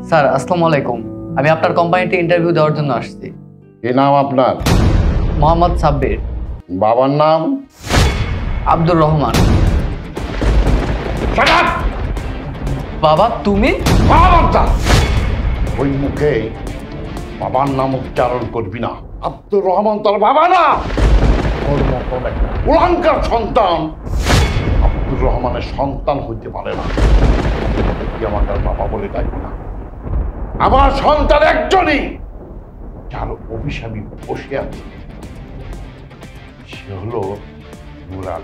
Sir আসসালামু আলাইকুম, আমি আপনার কোম্পানিতে ইন্টারভিউ দেওয়ার জন্য আসছি। কি নাম আপনার? মোহাম্মদ সাব্বির। বাবার নাম? আব্দুর রহমান। বাবা তুমি? ওই মুখে বাবার নাম উচ্চারণ করবি না। আব্দুর রহমান তোর বাবা না, ওর মতন একটা কুলাঙ্গার সন্তান আব্দুর রহমানের সন্তান হইতে পারে না। তুই আমাকে আর বাবা বলে ডাকবি না। আমার সন্তান একজনই, যার অভিশাপী বসে আছে, সে হলো মুরাদ।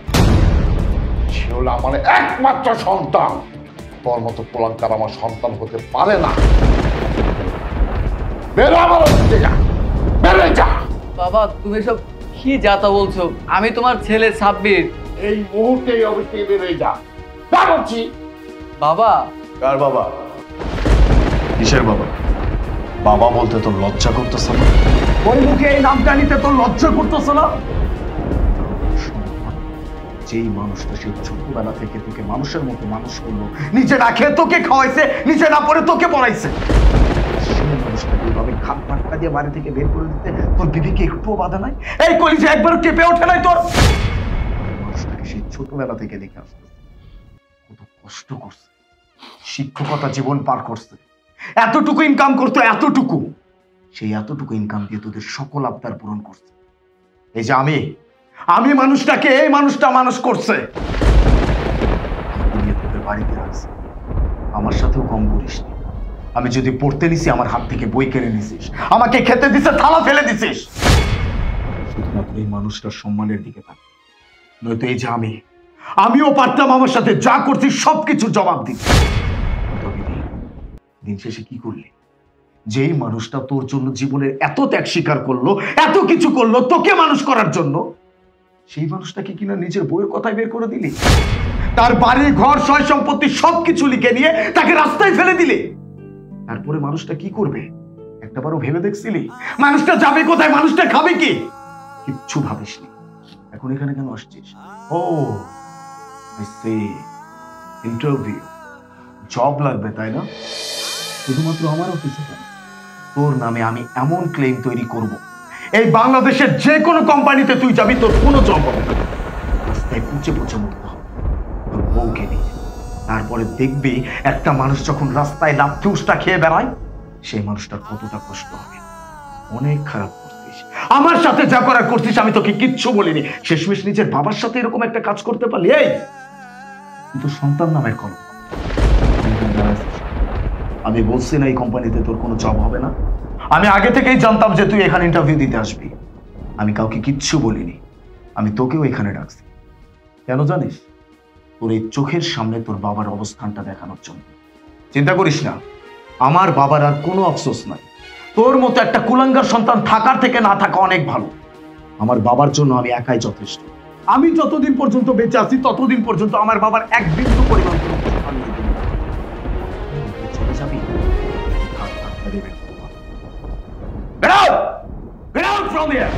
সে হলো আমার একমাত্র সন্তান। তোর মতো কুলাঙ্গার আমার সন্তান হতে পারে না। বেরো আমার অফিসে যা, বেরো যা। বাবা তুমি সব কি যাতা বলছো? আমি তোমার ছেলে সাব্বির। এই মুহূর্তে এই অফিস থেকে বেরোয় যা, যা বলছি। বাবা? কার বাবা? কিসের বাবা? বাবা বলতে তোর লজ্জা করতেছ না? ওই মুখে এই নামটা নিতে তোর লজ্জা করতেছ না? যেই মানুষটা সেই ছোটবেলা থেকে তোকে মানুষের মতো মানুষ করলো, নিজে না খেয়ে তোকে খাওয়াইছে, নিজে না পড়ে তোকে পড়াইছে, সেই মানুষটাকে এইভাবে ঘাট ধাক্কা দিয়ে বাড়ি থেকে বের করে দিতে তোর বিবেকে একটুও বাধা নাই? এই কলিজা একবারও কেঁপে ওঠে নাই তোর? মানুষটাকে সেই ছোটবেলা থেকে দেখে আসতে কত কষ্ট করছে, শিক্ষকতা জীবন পার করছে, এতটুকু ইনকাম করতো, এতটুকু, সেই এতটুকু ইনকাম দিয়ে তোদের সকল আবদার পূরণ করছে। এই যে আমি মানুষটাকে, এই মানুষটা মানুষ করছে, তোদের বাড়িতে রাখছে, আমার সাথেও কম করিস। আমি যদি পড়তে নিছি আমার হাত থেকে বই কেড়ে নিছিস, আমাকে খেতে দিছে থালা ফেলে দিছিস। শুধুমাত্র এই মানুষটার সম্মানের দিকে থাক, নয়তো এই যে আমিও পারতাম আমার সাথে যা করছি সবকিছু জবাব দিতে। দিন শেষে কি করলি? যেই মানুষটা তোর জন্য জীবনের এত ত্যাগ স্বীকার করলো, এত কিছু করলো তোকে মানুষ করার জন্য, সেই মানুষটাকে কিনা নিজের বইয়ের কথায় বের করে দিলি। তার বাড়ি ঘর সয় সম্পত্তি সবকিছু লিখে নিয়ে তাকে রাস্তায় ফেলে দিলে। তারপরে মানুষটা কি করবে একটাবারও ভেবে দেখছিলি? মানুষটা যাবে কোথায়, মানুষটা খাবে কি? কিচ্ছু ভাবিসনি। এখন এখানে কেন আসছিস? ও ইন্টারভিউ, জব লাগবে তাই না? শুধুমাত্র আমার অফিসে কেন, তোর নামে আমি এমন ক্লেম তৈরি করব, এই বাংলাদেশের যে কোনো কোম্পানিতে তুই যাবি, তোর কোনো জব হবে না। রাস্তায় পুচে পুচে মরতে হবে তোর বউকে নিয়ে। তারপরে দেখবি একটা মানুষ যখন রাস্তায় লাফি উষ্টা খেয়ে বেড়ায়, সেই মানুষটার কতটা কষ্ট হবে। অনেক খারাপ করছিস, আমার সাথে যা করার করছিস আমি তোকে কিচ্ছু বলিনি। শেষমেশ নিজের বাবার সাথে এরকম একটা কাজ করতে পারলি? এই কিন্তু সন্তান নামের কলঙ্ক। আমি বলছি না এই কোম্পানিতে তোর কোনো জব হবে না? আমি আগে থেকেই জানতাম যে তুই এখানে ইন্টারভিউ দিতে আসবি। আমি কাউকে কিচ্ছু বলিনি, আমি তোকেও এখানে ডাকছি। কেন জানিস? তোর এই চোখের সামনে তোর বাবার অবস্থানটা দেখানোর জন্য। চিন্তা করিস না, আমার বাবার আর কোনো আফসোস নাই। তোর মতো একটা কুলাঙ্গার সন্তান থাকার থেকে না থাকা অনেক ভালো। আমার বাবার জন্য আমি একাই যথেষ্ট। আমি যতদিন পর্যন্ত বেঁচে আছি ততদিন পর্যন্ত আমার বাবার এক বিন্দু পরিমাণ চলে যাবি। Get out! Get out from here!